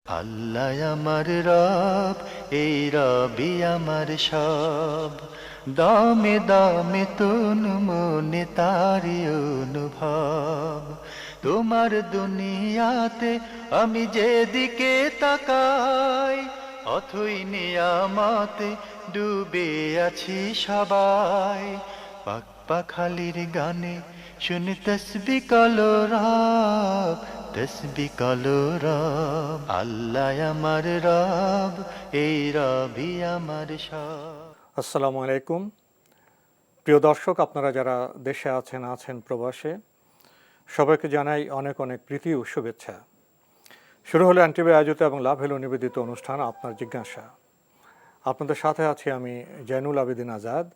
আল্লাহ আমার রব, এই রবি আমার সব। দামে দামে তুন মনে তারি অনুভব। তোমার দুনিয়াতে আমি যেদিকে তাকাই, অথই নিয়ামতে ডুবে আছি সবাই। পাক পাখালির গানে শুনি তসবি কলরব, তসবি কলরব। আল্লাহ আমার রব, এই রবি আমার সব। আসসালামু আলাইকুম। প্রিয় দর্শক, আপনারা যারা দেশে আছেন প্রবাসে, সবাইকে জানাই অনেক অনেক প্রীতি ও শুভেচ্ছা। শুরু হলো এনটিভি আয়োজিত এবং লাভ হলো নিবেদিত অনুষ্ঠান আপনার জিজ্ঞাসা। আপনাদের সাথে আছি আমি জয়নুল আবেদিন আজাদ।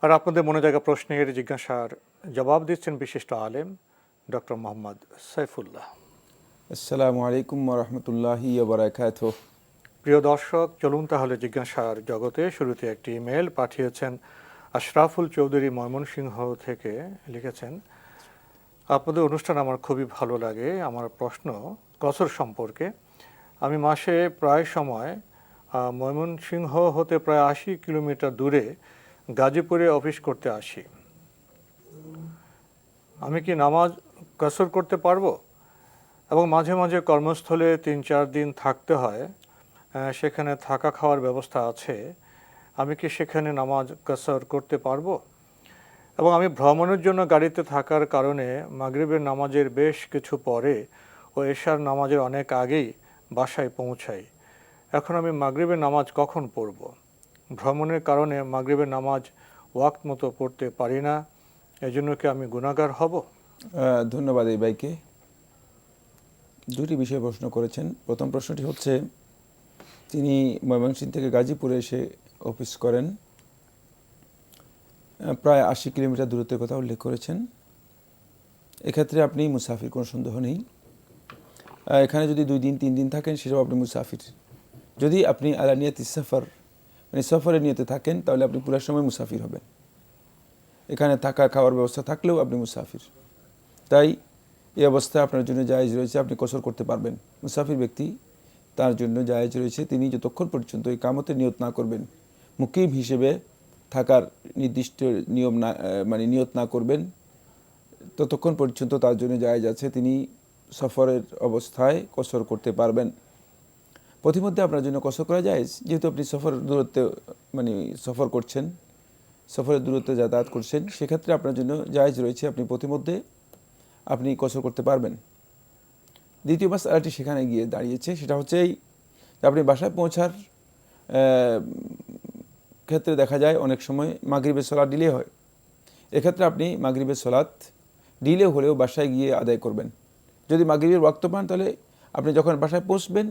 আর আপনাদের মনে জায়গা প্রশ্নের জিজ্ঞাসার জবাব দিচ্ছেন বিশিষ্ট আলেম ডক্টর মোহাম্মদ সাইফুল্লাহ। আসসালামু আলাইকুম ওরহমতুল্লাহি ওবরাকাতুহ। প্রিয় দর্শক, চলুন তাহলে জিজ্ঞাসার জগতে। শুরুতে একটি ইমেল পাঠিয়েছেন আশরাফুল চৌধুরী ময়মনসিংহ থেকে। লিখেছেন, আপনাদের অনুষ্ঠান আমার খুবই ভালো লাগে। আমার প্রশ্ন কসর সম্পর্কে। আমি মাসে প্রায় সময় ময়মনসিংহ হতে প্রায় ৮০ কিলোমিটার দূরে গাজীপুরে অফিস করতে আসি। আমি কি নামাজ কসর করতে পারবো? এবং মাঝে মাঝে কর্মস্থলে ৩-৪ দিন থাকতে হয়, সেখানে থাকা খাওয়ার ব্যবস্থা আছে। আমি কি সেখানে নামাজ কসর করতে পারবো? এবং আমি ভ্রমণের জন্য গাড়িতে থাকার কারণে মাগরিবের নামাজের বেশ কিছু পরে ও এশার নামাজের অনেক আগেই বাসায় পৌঁছাই। এখন আমি মাগরিবের নামাজ কখন পড়ব? ভ্রমণের কারণে মাগরিবের নামাজ ওয়াক্ত মতো পড়তে পারি না, এজন্য কি আমি গুনাহগার হব? ধন্যবাদ এই ভাইকে। দুটি বিষয়ে প্রশ্ন করেছেন। প্রথম প্রশ্নটি হচ্ছে, তিনি ময়মনসিংহ থেকে গাজীপুরে এসে অফিস করেন, প্রায় ৮০ কিলোমিটার দূরত্বের কথা উল্লেখ করেছেন। এক্ষেত্রে আপনি মুসাফির, কোনো সন্দেহ নেই। এখানে যদি 2 দিন 3 দিন থাকেন, সেটাও আপনি মুসাফির। যদি আপনি আলা নিয়াতি সফর, মানে সফরের নিয়তে থাকেন, তাহলে আপনি পুরো সময় মুসাফির হবেন। এখানে থাকা খাওয়ার ব্যবস্থা থাকলেও আপনি মুসাফির। তাই এই অবস্থায় আপনার জন্য জায়েজ রয়েছে, আপনি কসর করতে পারবেন। মুসাফির ব্যক্তি, তার জন্য জায়েজ রয়েছে, তিনি যতক্ষণ পর্যন্ত এই কামতের নিয়ত না করবেন, মুকিম হিসেবে থাকার নির্দিষ্ট নিয়ম না, মানে নিয়ত না করবেন, ততক্ষণ পর্যন্ত তার জন্য জায়েজ আছে, তিনি সফরের অবস্থায় কসর করতে পারবেন। প্রতিমধ্যে আপনার জন্য কসর করা জায়েজ, যেহেতু আপনি সফর দূরত্বে, মানে সফর করছেন, সফরের দূরত্বে যাতায়াত করছেন, সেক্ষেত্রে আপনার জন্য জায়েজ রয়েছে, আপনি প্রতিমধ্যে আপনি কসর করতে পারবেন। দ্বিতীয় মাসআলাটি সেখানে গিয়ে দাঁড়িয়েছে, সেটা হচ্ছে এই, আপনি বাসায় পৌঁছার ক্ষেত্রে দেখা যায় অনেক সময় মাগরিবের সলাৎ ডিলে হয়। এক্ষেত্রে আপনি মাগরিবের সলাৎ ডিলে হলেও বাসায় গিয়ে আদায় করবেন। যদি মাগরিবের ওয়াক্ত পান, তাহলে আপনি যখন বাসায় পৌঁছবেন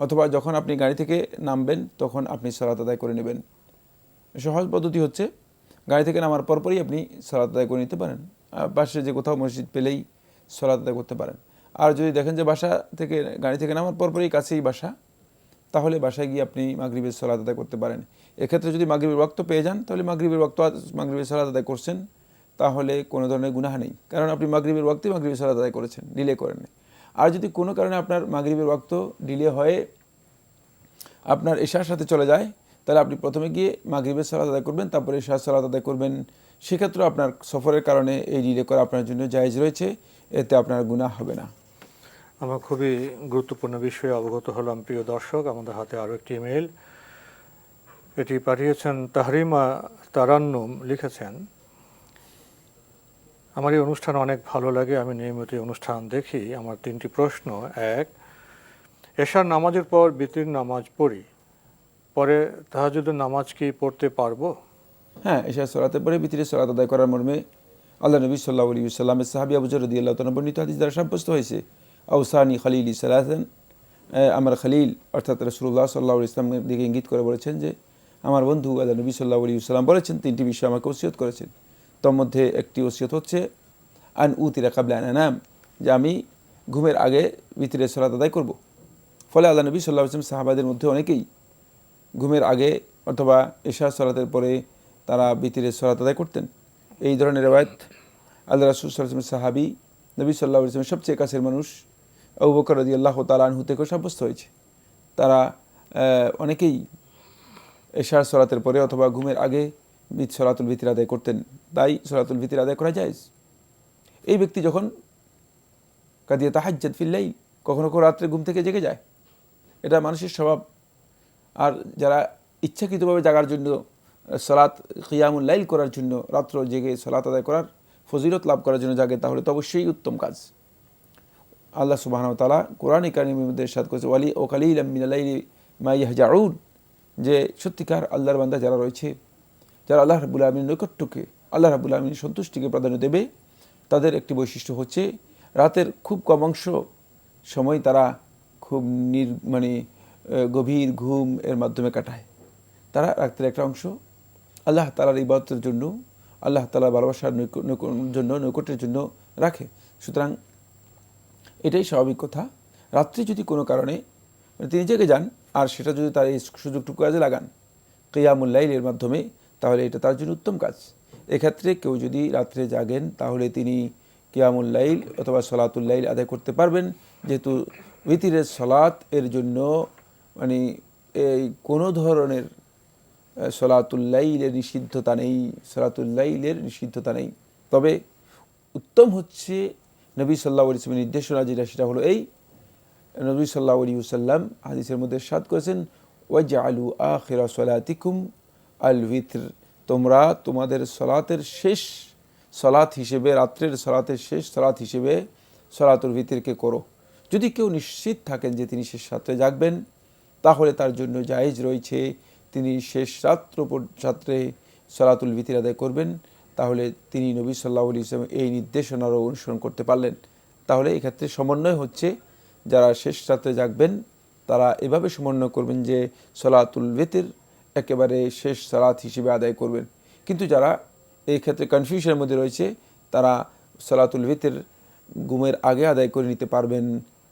অথবা যখন আপনি গাড়ি থেকে নামবেন, তখন আপনি সলাৎ আদায় করে নেবেন। সহজ পদ্ধতি হচ্ছে, গাড়ি থেকে নামার পরপরই আপনি সলাৎ আদায় করে নিতে পারেন। পাশে যে কোথাও মসজিদ পেলেই সলাৎ আদায় করতে পারেন। আর যদি দেখেন যে বাসা থেকে, গাড়ি থেকে নামার পরপরই কাছেই বাসা, তাহলে বাসায় গিয়ে আপনি মাগরিবের সলাৎ আদায় করতে পারেন। এক্ষেত্রে যদি মাগরিবের ওয়াক্ত পেয়ে যান, তাহলে মাগরিবের সলাৎ আদায় করছেন, তাহলে কোনো ধরনের গুনাহ নেই, কারণ আপনি মাগরিবের ওয়াক্তে মাগরিবের সলাৎ আদায় করেছেন, ডিলে করেননি। আর যদি কোনো কারণে আপনার মাগরিবের ওয়াক্ত ডিলে হয়ে আপনার এশার সাথে চলে যায়, তাহলে আপনি প্রথমে গিয়ে মাগরিবের সালাত আদায় করবেন, তারপরে এশার সালাত আদায় করবেন। সেক্ষেত্রে আপনার সফরের কারণে এই ডিলে করা আপনার জন্য জায়েজ রয়েছে, এতে আপনার গুনাহ হবে না। আমরা খুবই গুরুত্বপূর্ণ বিষয়ে অবগত হলাম। প্রিয় দর্শক, আমাদের হাতে আরও একটি ইমেল, এটি পাঠিয়েছেন তাহরিমা তারান্নুম। লিখেছেন, আমার এই অনুষ্ঠান অনেক ভালো লাগে, আমি নিয়মিত অনুষ্ঠান দেখি। আমার 3টি প্রশ্ন। 1, এশার নামাজের পর বিতির নামাজ পড়ি, পরে তাহাজ্জুদের নামাজ কি পড়তে পারবো? হ্যাঁ, এশার সালাতের পরে বিতিরের সালাত আদায় করার মর্মে আল্লাহ নবী সাল্লাল্লাহু আলাইহি ওয়াসাল্লামের সাহাবী আবু যর রাদিয়াল্লাহু তাআলা বর্ণিত হাদিস দ্বারা সাব্যস্ত হয়েছে, আওসানি খলিলি সালাতান, আমার খলিল অর্থাৎ রাসূলুল্লাহ সাল্লাল্লাহু আলাইহি ওয়াসাল্লামের দিকে ইঙ্গিত করে বলেছেন যে, আমার বন্ধু আল্লাহ নবী সাল্লাল্লাহু আলাইহি ওয়াসাল্লাম বলেছেন, 3টি বিষয় আমাকে ওসিয়ত করেছেন। তার মধ্যে একটি ওসিয়ত হচ্ছে আন উতিরা কাবলা আন আনাম, যে আমি ঘুমের আগে বিতিরের সালাত আদায় করব। ফলে আল্লাহ নবী সাল্লাল্লাহু আলাইহি ওয়াসাল্লাম সাহাবাদের মধ্যে অনেকেই ঘুমের আগে অথবা এশার সালাতের পরে তারা বিতিরের সালাত আদায় করতেন। এই ধরনের রিওয়ায়াত আল্লাহ রাসূল সাল্লাল্লাহু আলাইহি ওয়াসাল্লাম সাহাবী, নবী সাল্লাল্লাহু আলাইহি ওয়াসাল্লামের সবচেয়ে কাছের মানুষ আবু বকর রাদিয়াল্লাহু তাআলা আনহু থেকে সাব্যস্ত হয়েছে। তারা অনেকেই এশার সলাতের পরে অথবা ঘুমের আগে সলাতুল ভিতর আদায় করতেন, তাই সলাতুল ভিতর আদায় করা যায়। এই ব্যক্তি যখন কাদিয়া তাহাজ্জুদ ফিল লাইল, কখনো কখনো রাত্রে ঘুম থেকে জেগে যায়, এটা মানুষের স্বভাব। আর যারা ইচ্ছাকৃতভাবে জাগার জন্য সলাত কিয়ামুল লাইল করার জন্য রাত্র জেগে সলাত আদায় করার ফজিলত লাভ করার জন্য জাগে, তাহলে তো অবশ্যই উত্তম কাজ। আল্লাহ সুবহানাহু ওয়া তাআলা কোরআনে কারিমের মধ্যে ইরশাদ করেছে, ওয়ালি ও কালিলাম মিনাল লাইলি মা ইয়াহজাউন, যে সত্যিকার আল্লাহর বান্দা যারা রয়েছে, যারা আল্লাহ রাব্বুল আলামিনের নৈকট্যকে, আল্লাহ রাব্বুল আলামিনের সন্তুষ্টিকে প্রাধান্য দেবে, তাদের একটি বৈশিষ্ট্য হচ্ছে রাতের খুব কম অংশ সময় তারা খুব গভীর ঘুম এর মাধ্যমে কাটায়। তারা রাতের একটা অংশ আল্লাহ তাআলার ইবাদতের জন্য, আল্লাহ তাআলার ভালোবাসার জন্য, নৈকট্যের জন্য রাখে। সুতরাং এটাই স্বাভাবিক কথা। রাত্রে যদি কোনো কারণে তিনি জেগে যান, আর সেটা যদি তার এই সুযোগটুকু কাজে লাগান কিয়ামুল লাইলের মাধ্যমে, তাহলে এটা তার জন্য উত্তম কাজ। এক্ষেত্রে কেউ যদি রাত্রে জাগেন, তাহলে তিনি কিয়ামুল লাইল অথবা সলাতুল লাইল আদায় করতে পারবেন, যেহেতু উইতিরের সলাত এর জন্য এই কোনো ধরনের সলাতুল লাইলের নিষিদ্ধতা নেই, সলাতুল লাইলের নিষিদ্ধতা নেই। তবে উত্তম হচ্ছে নবী সাল্লাল্লাহু আলাইহি ওয়াসাল্লামের নির্দেশনা যেটা, সেটা হলো এই, নবী সাল্লাল্লাহু আলাইহি ওয়াসাল্লাম হাদিসের মধ্যে ইরশাদ করেছেন, ওয়াজআলু আখিরা সলাতিকুম আল উইতর, তোমরা তোমাদের সলাতের শেষ সলাত হিসেবে, রাত্রের সলাতের শেষ সলাত হিসেবে সলাতুল ভিতরকে করো। যদি কেউ নিশ্চিত থাকেন যে তিনি শেষ রাত্রে জাগবেন, তাহলে তার জন্য জায়েজ রয়েছে তিনি শেষ রাত্রে সলাতুল ভিতর আদায় করবেন। তাহলে তিনি নবী সাল্লাল্লাহু আলাইহি ওয়াসাল্লাম এই নির্দেশনারও অনুসরণ করতে পারলেন। তাহলে এক্ষেত্রে সমন্বয় হচ্ছে, যারা শেষ রাত্রে জাগবেন তারা এভাবে সমন্বয় করবেন যে সলাতুল ভিতর একেবারে শেষ সালাত হিসেবে আদায় করবেন। কিন্তু যারা এই ক্ষেত্রে কনফিউশনের মধ্যে রয়েছে, তারা সলাতুল ভিতর ঘুমের আগে আদায় করে নিতে পারবেন।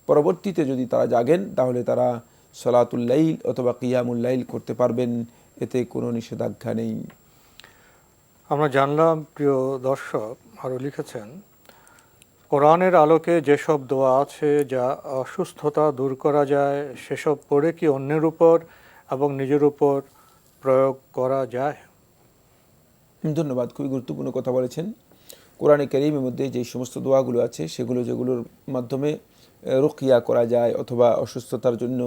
পরবর্তীতে যদি তারা জাগেন, তাহলে তারা সলাতুল লাইল অথবা কিয়ামুল লাইল করতে পারবেন, এতে কোনো নিষেধাজ্ঞা নেই। আমরা জানলাম, প্রিয় দর্শক আরও লিখেছেন, কোরআনের আলোকে যেসব দোয়া আছে যা অসুস্থতা দূর করা যায়, সেসব পড়ে কি অন্যের উপর এবং নিজের উপর প্রয়োগ করা যায়? ধন্যবাদ, খুবই গুরুত্বপূর্ণ কথা বলেছেন। কোরআনে কারীমের মধ্যে যে সমস্ত দোয়াগুলো আছে, যেগুলোর মাধ্যমে রুকিয়া করা যায়, অথবা অসুস্থতার জন্য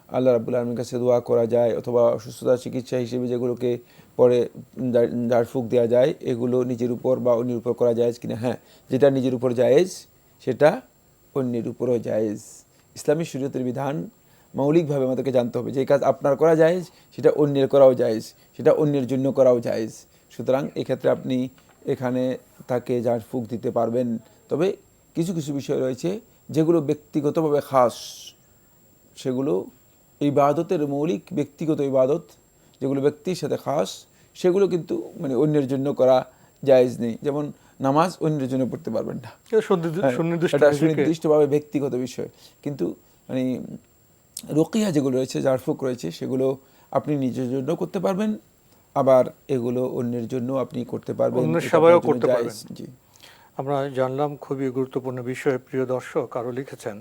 আল্লাহ রাব্বুল আলামিনের কাছে দোয়া করা যায়, অথবা অসুস্থতার চিকিৎসা হিসেবে যেগুলোকে পরে ঝাড়ফুঁক দেওয়া যায়, এগুলো নিজের উপর বা অন্যের উপর করা জায়েজ কিনা? হ্যাঁ, যেটা নিজের উপর জায়েজ সেটা অন্যের উপরও জায়েজ। ইসলামী শরীয়তের বিধান মৌলিকভাবে আমাদেরকে জানতে হবে, যে কাজ আপনার করা জায়েজ সেটা অন্যের করাও জায়েজ, সেটা অন্যের জন্য করাও জায়েজ। সুতরাং এক্ষেত্রে আপনি এখানে তাকে ঝাড়ফুঁক দিতে পারবেন। তবে কিছু কিছু বিষয় রয়েছে যেগুলো ব্যক্তিগতভাবে খাস, সেগুলো ইবাদতের মৌলিক ব্যক্তিগত ইবাদত, যেগুলো ব্যক্তির সাথে খাস, সেগুলো কিন্তু অন্যের জন্য করা জায়েজ নেই। যেমন নামাজ অন্যের জন্য পড়তে পারবেন না, এটা সুনির্দিষ্টভাবে ব্যক্তিগত বিষয়। কিন্তু রুকিয়া যেগুলো রয়েছে, ঝাড়ফুঁক রয়েছে, সেগুলো আপনি নিজের জন্য করতে পারবেন, আবার এগুলো অন্যের জন্য আপনি করতে পারবেন, সবাইও করতে পারবেন। জি, আমরা জানলাম খুবই গুরুত্বপূর্ণ বিষয়। প্রিয় দর্শক আরও লিখেছেন,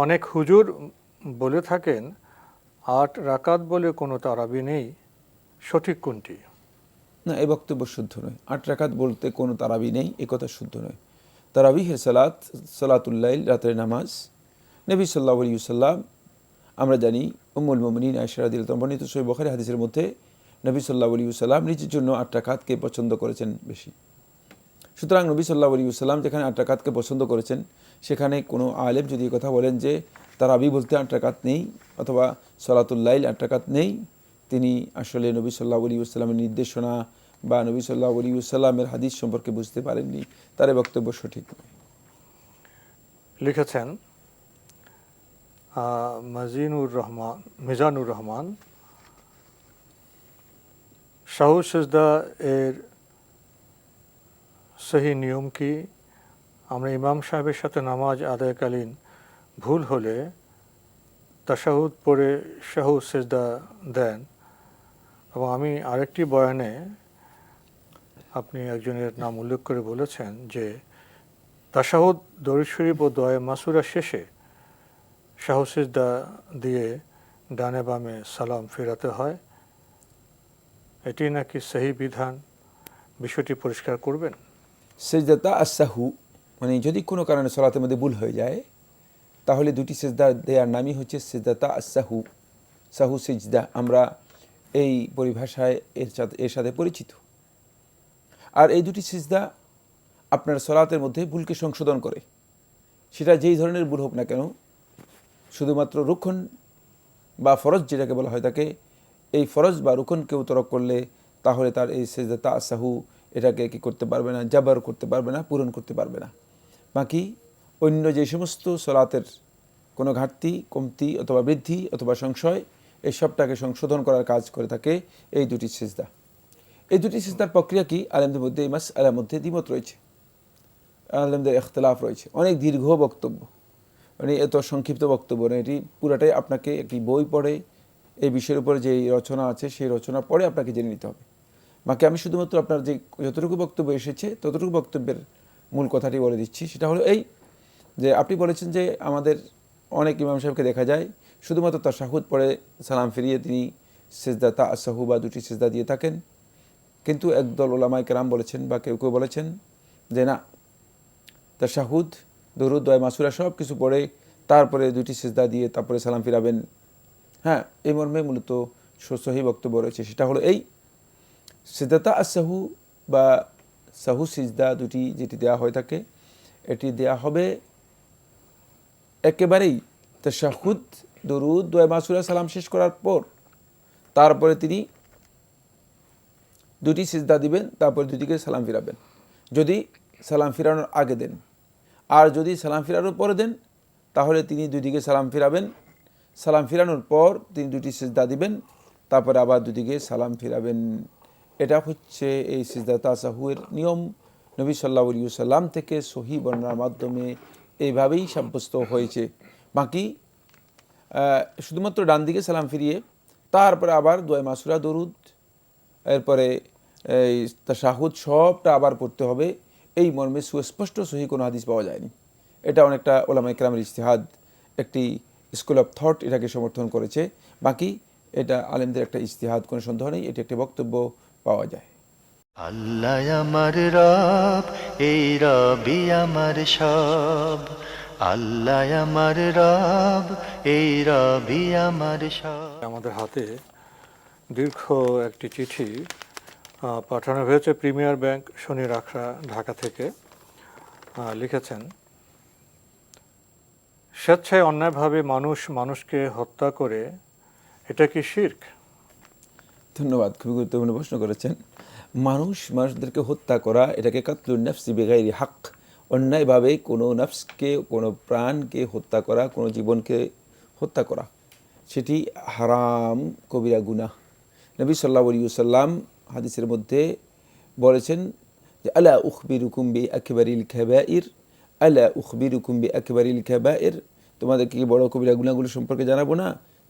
অনেক হুজুর বলে থাকেন 8 রাকাত বলে কোনো তারাবি নেই, সঠিক কোনটি? না, এই বক্তব্য শুদ্ধ নয়। 8 রাকাত বলতে কোনো তারাবি নেই, এ কথা শুদ্ধ নয়। তারাবিহের সলাতুল লাইল, রাতের নামাজ, নবী সাল্লাল্লাহু আলাইহি ওয়াসাল্লাম, আমরা জানি উম্মুল মুমিনিন আয়েশা রাদিয়াল্লাহু আনহা বর্ণিত সহিহ বুখারী হাদিসের মধ্যে নবী সাল্লাল্লাহু আলাইহি ওয়াসাল্লাম নিজের জন্য 8 রাকাতকে পছন্দ করেছেন বেশি। সুতরাং নবী সাল্লাল্লাহু আলাইহি ওয়াসাল্লাম যেখানে 8 রাকাতকে পছন্দ করেছেন, সেখানে কোনো আলেম যদি কথা বলেন যে তারাবি বলতে 8 রাকাত নেই, অথবা সলাতুল লাইল 8 রাকাত নেই, তিনি আসলে নবী সাল্লাল্লাহু আলাইহি ওয়াসাল্লামের নির্দেশনা বা নবী সাল্লাল্লাহু আলাইহি ওয়াসাল্লামের হাদিস সম্পর্কে বুঝতে পারেননি, তার বক্তব্য সঠিক নয়। লিখেছেন মিজানুর রহমান, সাহু সিজদা এর সহি নিয়ম কি? আমরা ইমাম সাহেবের সাথে নামাজ আদায়কালীন ভুল হলে তাশাহুদ পড়ে সাহু সিজদা দেন, এবং আমি আরেকটি বয়ানে আপনি একজনের নাম উল্লেখ করে বলেছেন যে তাশাহুদ, দরুদ শরীফ ও দোয়া মাসুরা শেষে সাহু সিজদা দিয়ে ডানে বামে সালাম ফেরাতে হয়, এটি নাকি সহি বিধান, বিষয়টি পরিষ্কার করবেন। সেজদাতা আসাহু মানে যদি কোনো কারণে সলাতের মধ্যে ভুল হয়ে যায় তাহলে দুটি সেজদা দেওয়ার নামই হচ্ছে সেজদাতা আসাহু, সাহু সেজদা, আমরা এই পরিভাষায় এর সাথে পরিচিত। আর এই দুটি সেজদা আপনার সলাতের মধ্যে ভুলকে সংশোধন করে, সেটা যেই ধরনের ভুল হোক না কেন। শুধুমাত্র রুকন বা ফরজ যেটাকে বলা হয় তাকে, এই ফরজ বা রুকন কেউ তরক করলে তাহলে তার এই সেজদাতা আসাহু এটাকে কি করতে পারবে না, জাবার করতে পারবে না, পূরণ করতে পারবে না। বাকি অন্য যে সমস্ত সলাতের কোনো ঘাটতি, কমতি অথবা বৃদ্ধি অথবা সংশয়, এই সবটাকে সংশোধন করার কাজ করে থাকে এই দুটি সিজদা। এই দুটি সিজদার প্রক্রিয়া কি, আলেমদের মধ্যে এই মাসআলার মধ্যে দ্বিমত রয়েছে, আলেমদের ইখতিলাফ রয়েছে, অনেক দীর্ঘ বক্তব্য, মানে এত সংক্ষিপ্ত বক্তব্য না, এটি পুরাটাই আপনাকে একটি বই পড়ে এই বিষয়ের উপরে যে রচনা আছে সেই রচনা পড়ে আপনাকে জেনে নিতে হবে। বাকি আমি শুধুমাত্র আপনার যে যতটুকু বক্তব্য এসেছে ততটুকু বক্তব্যের মূল কথাটি বলে দিচ্ছি। সেটা হলো এই যে আপনি বলেছেন যে আমাদের অনেক ইমাম সাহেবকে দেখা যায় শুধুমাত্র তাশাহুদ পড়ে সালাম ফিরিয়ে তিনি সিজদা তাসাহু বা দুটি সিজদা দিয়ে থাকেন, কিন্তু একদল ওলামায়ে কেরাম বলেছেন বা কেউ কেউ বলেছেন যে না, তাশাহুদ, দরুদ, দোয়া মাসুরা সব কিছু পড়ে তারপরে দুটি সিজদা দিয়ে তারপরে সালাম ফিরাবেন। হ্যাঁ, এই মর্মে মূলত সহি বক্তব্য রয়েছে। সেটা হলো এই সিজদাতা আসাহু বা সাহু সিজদা দুটি যেটি দেওয়া হয়ে থাকে, এটি দেয়া হবে একেবারেই তাশাহুদ, দরুদ, দোয়া মাসুরা সালাম শেষ করার পর। তারপরে তিনি দুটি সিজদা দিবেন, তারপরে দুটিকে সালাম ফিরাবেন যদি সালাম ফিরানোর আগে দেন। আর যদি সালাম ফিরানোর পরে দেন তাহলে তিনি দুদিকে সালাম ফিরাবেন, সালাম ফিরানোর পর তিনি দুটি সিজদা দিবেন, তারপরে আবার দুদিকে সালাম ফিরাবেন। এটা হচ্ছে এই সিজদা তাসাহুয়ের নিয়ম। নবী সাল্লাল্লাহু আলাইহি ওয়াসাল্লাম থেকে সহি বর্ণনার মাধ্যমে এইভাবেই সাব্যস্ত হয়েছে। বাকি শুধুমাত্র ডান দিকে সালাম ফিরিয়ে তারপরে আবার দোয়া মাসুরা, দরুদ, এরপরে এই তাশাহুদ সবটা আবার পড়তে হবে, এই মর্মে সুস্পষ্ট সহি কোনো হাদিস পাওয়া যায়নি। এটা অনেকটা ওলামায়ে কেরামের ইজতিহাদ, একটি স্কুল অফ থট এটাকে সমর্থন করেছে। বাকি এটা আলেমদের একটা ইজতিহাদ, কোনো সন্দেহ নেই, এটি একটি বক্তব্য পাওয়া যায়। আল্লাহ আমার রব, এই রবি আমার সব। আল্লাহ আমার রব, এই রবি আমার সব। আমাদের হাতে দীর্ঘ একটি চিঠি পাঠানো হয়েছে প্রিমিয়ার ব্যাংক, শনির আখড়া, ঢাকা থেকে। লিখেছেন, স্বেচ্ছায় অন্যায়ভাবে মানুষকে হত্যা করে এটা কি শিরক? ধন্যবাদ, খুবই গুরুত্বপূর্ণ প্রশ্ন করেছেন। মানুষদেরকে হত্যা করা, এটাকে কাতলুন নাফসি বিগাইরি হক, অন্যায়ভাবে কোনো নফসকে, কোনো প্রাণকে হত্যা করা, কোনো জীবনকে হত্যা করা, সেটি হারাম, কবিরা গুনাহ। নবী সাল্লাল্লাহু আলাইহি ওয়াসাল্লাম হাদিসের মধ্যে বলেছেন যে আলা উখবিরুকুম বি আকবারিল কাবাইর, আলা উখবিরুকুম বি আকবারিল কাবাইর, তোমাদেরকে কি বড় কবিরা গুনাহগুলো সম্পর্কে জানাবো না,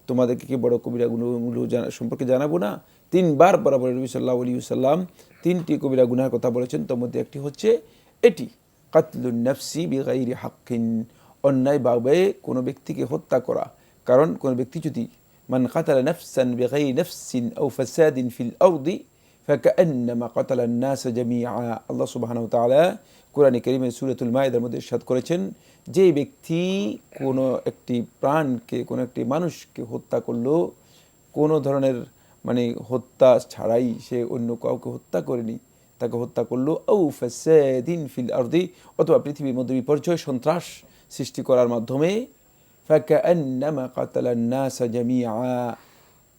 তোমাদেরকে কি বড় কবিরা গুনাহগুলো সম্পর্কে জানাবো না। তিনবার বরাবর নবী সাল্লাল্লাহু আলাইহি ওয়াসাল্লাম তিনটি কবিরা গুনাহের কথা বলেছেন। তার মধ্যে একটি হচ্ছে এটি, কাতলুন নাফসি বিগাইরি হাক্কিন, অন্যায়ভাবে কোনো ব্যক্তিকে হত্যা করা। কারণ কোনো ব্যক্তি যদি মান কাতালা নাফসান বিগাইরি নাফসিন আও ফাসাদিন ফিল আরদি ফাকান্নামা কাতালান নাস জামিআ, আল্লাহ সুবহানাহু ওয়া তাআলা কোরআনে কারীমে সূরাতুল মাইদার মধ্যে ইরশাদ করেছেন, যে ব্যক্তি কোনো একটি প্রাণকে, কোনো একটি মানুষকে হত্যা করলো, কোনো ধরনের মানে হত্যা ছাড়াই, সে অন্য কাউকে হত্যা করেনি, তাকে হত্যা করলো, আও ফাসাদিন ফিল আরদি, অথবা পৃথিবীর মধ্যে বিপর্যয় সন্ত্রাস সৃষ্টি করার মাধ্যমে, ফাকান্নামা কাতালান নাস জামিআ,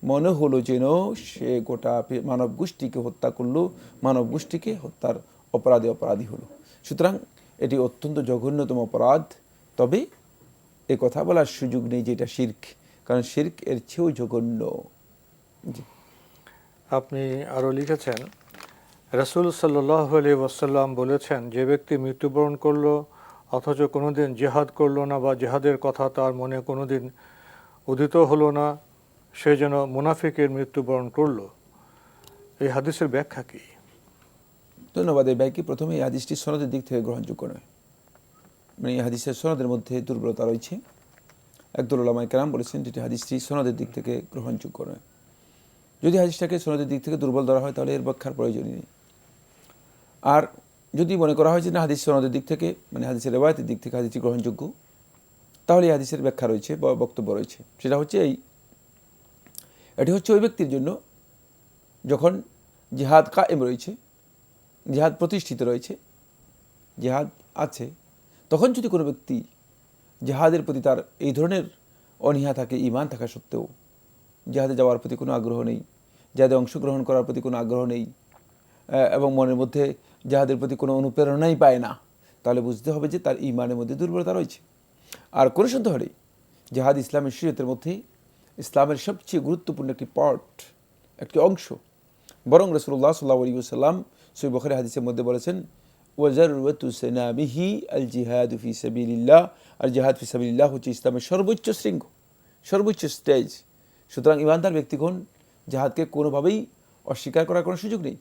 মনে হলো যেন সে গোটা মানব গোষ্ঠীকে হত্যা করলো, মানব গোষ্ঠীকে হত্যার অপরাধী হলো। সুতরাং এটি অত্যন্ত জঘন্যতম অপরাধ। তবে এ কথা বলার সুযোগ নেই যে এটা শিরক, কারণ শিরক এর চেয়েও জঘন্য। জি, আপনি আরও লিখেছেন, রাসূল সাল্লাল্লাহু আলাইহি ওয়াসাল্লাম বলেছেন, যে ব্যক্তি মৃত্যুবরণ করলো অথচ কোনোদিন জিহাদ করলো না বা জিহাদের কথা তার মনে কোনোদিন উদিত হলো না, সে যেন মুনাফিকের মৃত্যুবরণ করলো। এই হাদিসের ব্যাখ্যা কি? ধন্যবাদ। এই ব্যক্তি প্রথমে এই হাদিসটি সনদের দিক থেকে গ্রহণযোগ্য নয়। মানে এই হাদিসের সনদের মধ্যে দুর্বলতা রয়েছে। একদল উলামায়ে কেরাম বলেছেন যেটি হাদিসটি সনদের দিক থেকে গ্রহণযোগ্য নয়। যদি হাদিসটাকে সনদের দিক থেকে দুর্বল ধরা হয় তাহলে এর ব্যাখ্যার প্রয়োজনই নেই। আর যদি মনে করা হয় যে না হাদিস সনদের দিক থেকে মানে হাদিসের রেওয়ায়তের দিক থেকে হাদিসটি গ্রহণযোগ্য, তাহলে এই হাদিসের ব্যাখ্যা রয়েছে বা বক্তব্য রয়েছে। সেটা হচ্ছে এটি হচ্ছে ওই ব্যক্তির জন্য যখন জিহাদ কায়েম রয়েছে, জিহাদ প্রতিষ্ঠিত রয়েছে, জিহাদ আছে, তখন যদি কোনো ব্যক্তি জিহাদের প্রতি তার এই ধরনের অনীহা থাকে, ঈমান থাকা সত্ত্বেও জিহাদে যাওয়ার প্রতি কোনো আগ্রহ নেই, জিহাদে অংশগ্রহণ করার প্রতি কোনো আগ্রহ নেই, এবং মনের মধ্যে জিহাদের প্রতি কোনো অনুপ্রেরণাই পায় না, তাহলে বুঝতে হবে যে তার ঈমানের মধ্যে দুর্বলতা রয়েছে। আর কোনো সন্দেহ নেই জিহাদ ইসলামের শরীয়তের মধ্যে ইসলামের সবচেয়ে গুরুত্বপূর্ণ একটি পার্ট, একটি অংশ। বরং রাসূলুল্লাহ সাল্লাল্লাহু আলাইহি ওয়াসাল্লাম সহিহ বুখারী হাদিসের মধ্যে বলেছেন, ওয়াজারওয়াতু সানামিহি আল জিহাদু ফি সাবিলিল্লাহ, আর জিহাদ ফি সাবিলিল্লাহ হচ্ছে ইসলামের সর্বোচ্চ শৃঙ্গ, সর্বোচ্চ স্টেজ। সুতরাং ইমানদার ব্যক্তিগণ জিহাদকে কোনোভাবেই অস্বীকার করার কোনো সুযোগ নেই।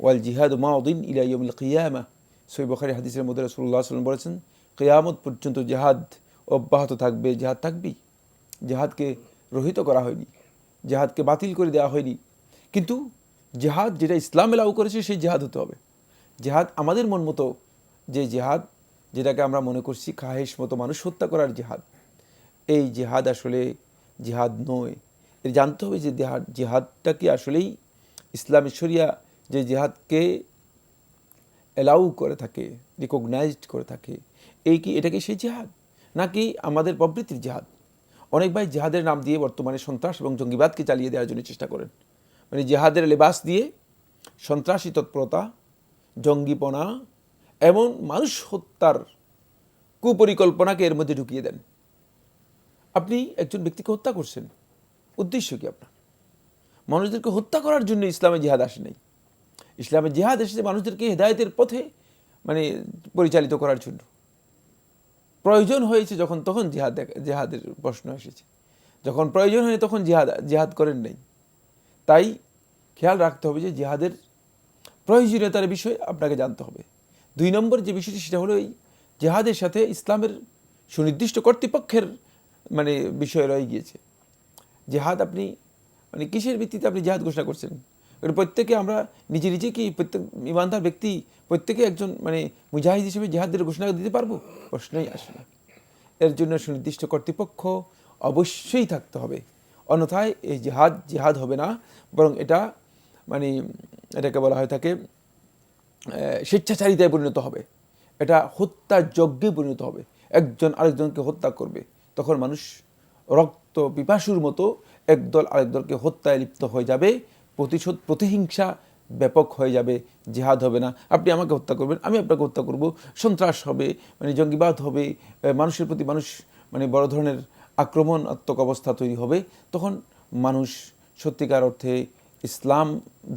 ওয়াল জিহাদু মাউদিন ইলা ইয়াউমিল কিয়ামাহ, সহিহ বুখারী হাদিসের মধ্যে রাসূলুল্লাহ সাল্লাল্লাহু আলাইহি ওয়াসাল্লাম বলেছেন, কিয়ামত পর্যন্ত জিহাদ অব্যাহত থাকবে, জিহাদ থাকবেই। জিহাদকে রহিত করা হয়নি, জিহাদকে বাতিল করে দেওয়া হয়নি, কিন্তু জিহাদ যেটা ইসলাম এলাও করেছে সেই জিহাদ হতে হবে। জিহাদ আমাদের মন মতো যে জিহাদ, যেটাকে আমরা মনে করছি খাহেশ মতো মানুষ হত্যা করার জিহাদ, এই জিহাদ আসলে জিহাদ নয়। এর জানতে হবে যে জিহাদটা কি আসলেই ইসলামী শরিয়া যে জিহাদকে এলাউ করে থাকে, রিকগনাইজড করে থাকে, এটা কি সেই জিহাদ, নাকি আমাদের প্রবৃত্তির জিহাদ? অনেক ভাই জিহাদের নাম দিয়ে বর্তমানে সন্ত্রাস এবং জঙ্গিবাদকে চালিয়ে দেওয়ার জন্য চেষ্টা করেন। মানে জিহাদের লেবাস দিয়ে সন্ত্রাসী তৎপরতা, জঙ্গিপনা, এমন মানুষ হত্যার কুপরিকল্পনাকে এর মধ্যে ঢুকিয়ে দেন। আপনি একজন ব্যক্তিকে হত্যা করছেন, উদ্দেশ্য কি আপনার? মানুষদেরকে হত্যা করার জন্য ইসলামে জিহাদ আসে নাই। ইসলামে জিহাদ এসেছে মানুষদেরকে হেদায়েতের পথে মানে পরিচালিত করার জন্য। প্রয়োজন হয়েছে যখন তখন জিহাদের প্রশ্ন এসেছে, যখন প্রয়োজন হয়নি তখন জিহাদ করেন নাই। তাই খেয়াল রাখতে হবে যে জিহাদের প্রয়োজনীয়তার বিষয়ে আপনাকে জানতে হবে। 2 নম্বর যে বিষয়টি সেটা হলো এই জিহাদের সাথে ইসলামের সুনির্দিষ্ট কর্তৃপক্ষের মানে বিষয় রয়ে গিয়েছে। জিহাদ আপনি মানে কিসের ভিত্তিতে আপনি জিহাদ ঘোষণা করছেন? এটা প্রত্যেকে আমরা নিজে কি প্রত্যেক ইমানদার ব্যক্তি প্রত্যেকে একজন মানে মুজাহিদ হিসেবে জিহাদের ঘোষণা দিতে পারবো? প্রশ্নই আসে না। এর জন্য সুনির্দিষ্ট কর্তৃপক্ষ অবশ্যই থাকতে হবে, অন্যথায় এই জিহাদ হবে না, বরং এটা মানে এটাকে বলা হয় থাকে স্বেচ্ছাচারিতায় পরিণত হবে, এটা হত্যাযজ্ঞে পরিণত হবে। একজন আরেকজনকে হত্যা করবে, তখন মানুষ রক্ত পিপাসুর মতো একদল আরেকদলকে হত্যায় লিপ্ত হয়ে যাবে, প্রতিশোধ প্রতিহিংসা ব্যাপক হয়ে যাবে, জিহাদ হবে না। আপনি আমাকে হত্যা করবেন, আমি আপনাকে হত্যা করব, সন্ত্রাস হবে, মানে জঙ্গিবাদ হবে, মানুষের প্রতি মানুষ মানে বড় ধরনের আক্রমণাত্মক অবস্থা তৈরি হবে। তখন মানুষ সত্যিকার অর্থে ইসলাম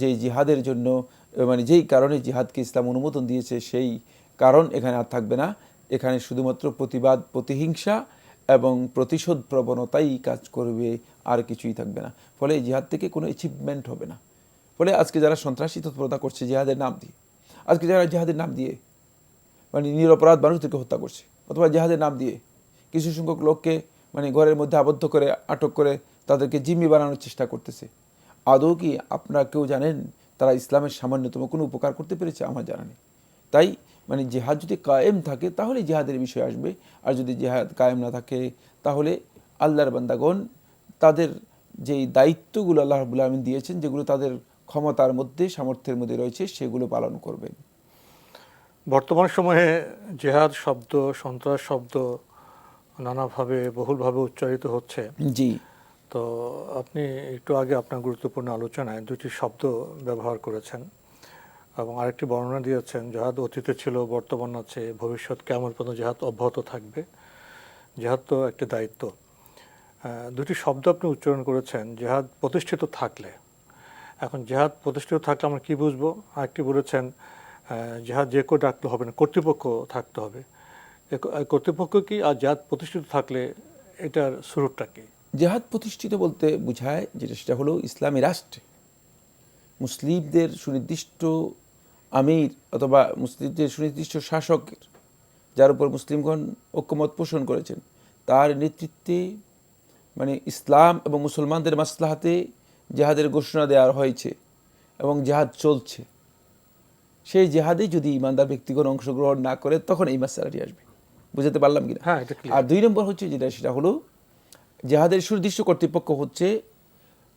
যে জিহাদের জন্য মানে যেই কারণে জিহাদকে ইসলাম অনুমোদন দিয়েছে সেই কারণ এখানে আর থাকবে না। এখানে শুধুমাত্র প্রতিবাদ, প্রতিহিংসা এবং প্রতিশোধ প্রবণতাই কাজ করবে, আর কিছুই থাকবে না। ফলে এই জিহাদ থেকে কোনো অ্যাচিভমেন্ট হবে না। ফলে আজকে যারা সন্ত্রাসী তৎপরতা করছে জিহাদের নাম দিয়ে, আজকে যারা জিহাদের নাম দিয়ে মানে নিরপরাধ মানুষদেরকে হত্যা করছে, অথবা জিহাদের নাম দিয়ে কিছু সংখ্যক লোককে মানে ঘরের মধ্যে আবদ্ধ করে আটক করে তাদেরকে জিম্মি বানানোর চেষ্টা করতেছে, আদৌ কি আপনারা কেউ জানেন তারা ইসলামের সামান্যতম কোনো উপকার করতে পেরেছে? আমার জানা নেই। তাই মানে জিহাদ যদি কায়েম থাকে তাহলে জিহাদের বিষয় আসবে, আর যদি জিহাদ কায়েম না থাকে তাহলে আল্লাহর বান্দাগণ তাদের যেই দায়িত্বগুলো আল্লাহ রাব্বুল আলামিন দিয়েছেন, যেগুলো তাদের ক্ষমতার মধ্যে সামর্থ্যের মধ্যে রয়েছে, সেগুলো পালন করবেন। বর্তমান সময়ে জিহাদ শব্দ, সন্ত্রাস শব্দ নানাভাবে বহুলভাবে উচ্চারিত হচ্ছে। জি, তো আপনি একটু আগে আপনার গুরুত্বপূর্ণ আলোচনায় 2টি শব্দ ব্যবহার করেছেন এবং আরেকটি বর্ণনা দিয়েছেন, জিহাদ অতীতে ছিল, বর্তমান আছে, ভবিষ্যৎ কিয়ামত পর্যন্ত জিহাদ অব্যাহত থাকবে। জিহাদ তো একটি দায়িত্ব। 2টি শব্দ আপনি উচ্চারণ করেছেন, জিহাদ প্রতিষ্ঠিত থাকলে। এখন জিহাদ প্রতিষ্ঠিত থাকলে আমরা কী বুঝবো? আরেকটি বলেছেন জিহাদ যে কেউ ডাকলে হবে না, কর্তৃপক্ষ থাকতে হবে। কর্তৃপক্ষ কি, আর জিহাদ প্রতিষ্ঠিত থাকলে এটার শুরুটা কি? জিহাদ প্রতিষ্ঠিত বলতে বোঝায় যেটা, সেটা হলো ইসলামী রাষ্ট্রে মুসলিমদের সুনির্দিষ্ট আমির অথবা মুসলিমদের সুনির্দিষ্ট শাসকের যার উপর মুসলিমগণ ঐক্যমত পোষণ করেছেন, তার নেতৃত্বে মানে ইসলাম এবং মুসলমানদের মাসলাহাতে জেহাদের ঘোষণা দেওয়া হয়েছে এবং জেহাদ চলছে, সেই জেহাদে যদি ইমানদার ব্যক্তিগণ অংশগ্রহণ না করে তখন এই মাসলাটি আসবে। বুঝাতে পারলাম কিনা? হ্যাঁ, এটা clear। আর 2 নম্বর হচ্ছে যেটা, সেটা হলো জেহাদের সুনির্দিষ্ট কর্তৃপক্ষ হচ্ছে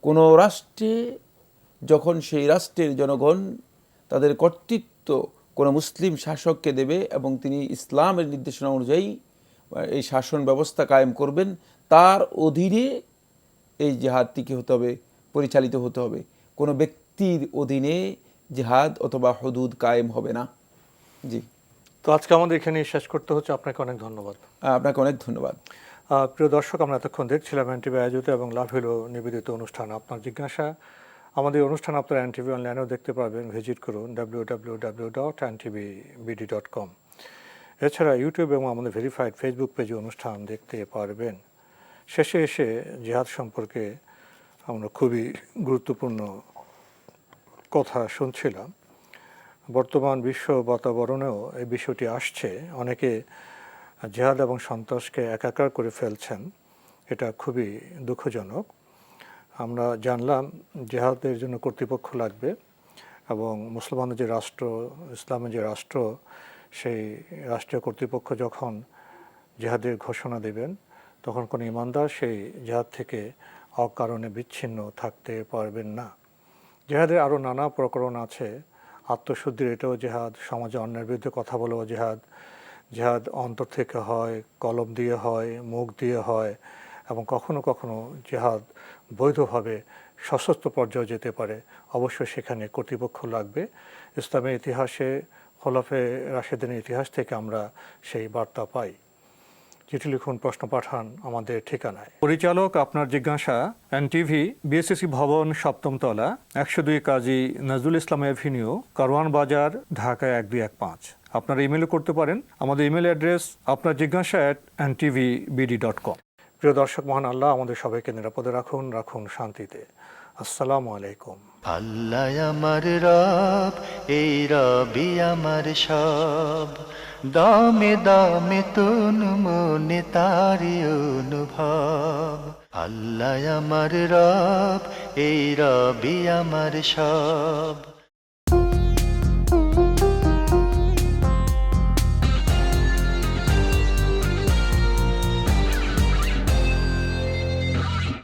কোনো রাষ্ট্রে যখন সেই রাষ্ট্রের জনগণ তাদের কর্তৃত্ব কোনো মুসলিম শাসককে দেবে এবং তিনি ইসলামের নির্দেশনা অনুযায়ী এই শাসন ব্যবস্থা কায়েম করবেন, তার অধীনে এই জেহাদটি কি হতে হবে, পরিচালিত হতে হবে। কোনো ব্যক্তির অধীনে জেহাদ অথবা হুদুদ কায়েম হবে না। জি, তো আজকে আমাদের এখানে শেষ করতে হচ্ছে। আপনাকে অনেক ধন্যবাদ। আপনাকে অনেক ধন্যবাদ। প্রিয় দর্শক, আমরা এতক্ষণ দেখছিলাম এনটিভি আয়োজিত এবং লাভ হলো নিবেদিত অনুষ্ঠান আপনার জিজ্ঞাসা। আমাদের অনুষ্ঠান আপনারা এনটিভি অনলাইনেও দেখতে পারবেন, ভিজিট করুন www.ntvbd.com। এছাড়া ইউটিউব এবং আমাদের ভেরিফাইড ফেসবুক পেজে অনুষ্ঠান দেখতে পারবেন। শেষে এসে জিহাদ সম্পর্কে আমরা খুবই গুরুত্বপূর্ণ কথা শুনছিলাম। বর্তমান বিশ্ব বাতাবরণেও এই বিষয়টি আসছে, অনেকে জিহাদ এবং সন্ত্রাসকে একাকার করে ফেলছেন, এটা খুবই দুঃখজনক। আমরা জানলাম জিহাদের জন্য কর্তৃপক্ষ লাগবে এবং মুসলমানদের যে রাষ্ট্র, ইসলামের যে রাষ্ট্র, সেই রাষ্ট্রীয় কর্তৃপক্ষ যখন জিহাদের ঘোষণা দেবেন তখন কোনো ইমানদার সেই জিহাদ থেকে অকারণে বিচ্ছিন্ন থাকতে পারবেন না। জিহাদের আরও নানা প্রকরণ আছে। আত্মশুদ্ধির এটাও জিহাদ, সমাজে অন্যের বিরুদ্ধে কথা বলেও জিহাদ, জিহাদ অন্তর থেকে হয়, কলম দিয়ে হয়, মুখ দিয়ে হয় এবং কখনো কখনো জিহাদ বৈধভাবে সশস্ত্র পর্যায়ে যেতে পারে। অবশ্যই সেখানে কর্তৃপক্ষ লাগবে। ইসলামের ইতিহাসে খোলাফে রাশেদিনের ইতিহাস থেকে আমরা সেই বার্তা পাই। চিঠি লিখুন, প্রশ্ন পাঠান আমাদের ঠিকানায়। পরিচালক আপনার জিজ্ঞাসা, এনটিভি, বিএসসি ভবন, 7ম তলা, 102 কাজী নজরুল ইসলাম এভিনিউ, কারওয়ান বাজার, ঢাকা 1215। আপনারা ইমেলও করতে পারেন। আমাদের ইমেল অ্যাড্রেস আপনার জিজ্ঞাসা @ntvbd.com। প্রিয় দর্শক, মহান আল্লাহ আমাদের সবাইকে নিরাপদে রাখুন, রাখুন শান্তিতে। আসসালামু আলাইকুম। আল্লাহ আমার রব, এই রবি আমার সব, দামে দামে তুন মনে তারি অনুভব। আল্লাহ আমার রব, এই রবি আমার সব।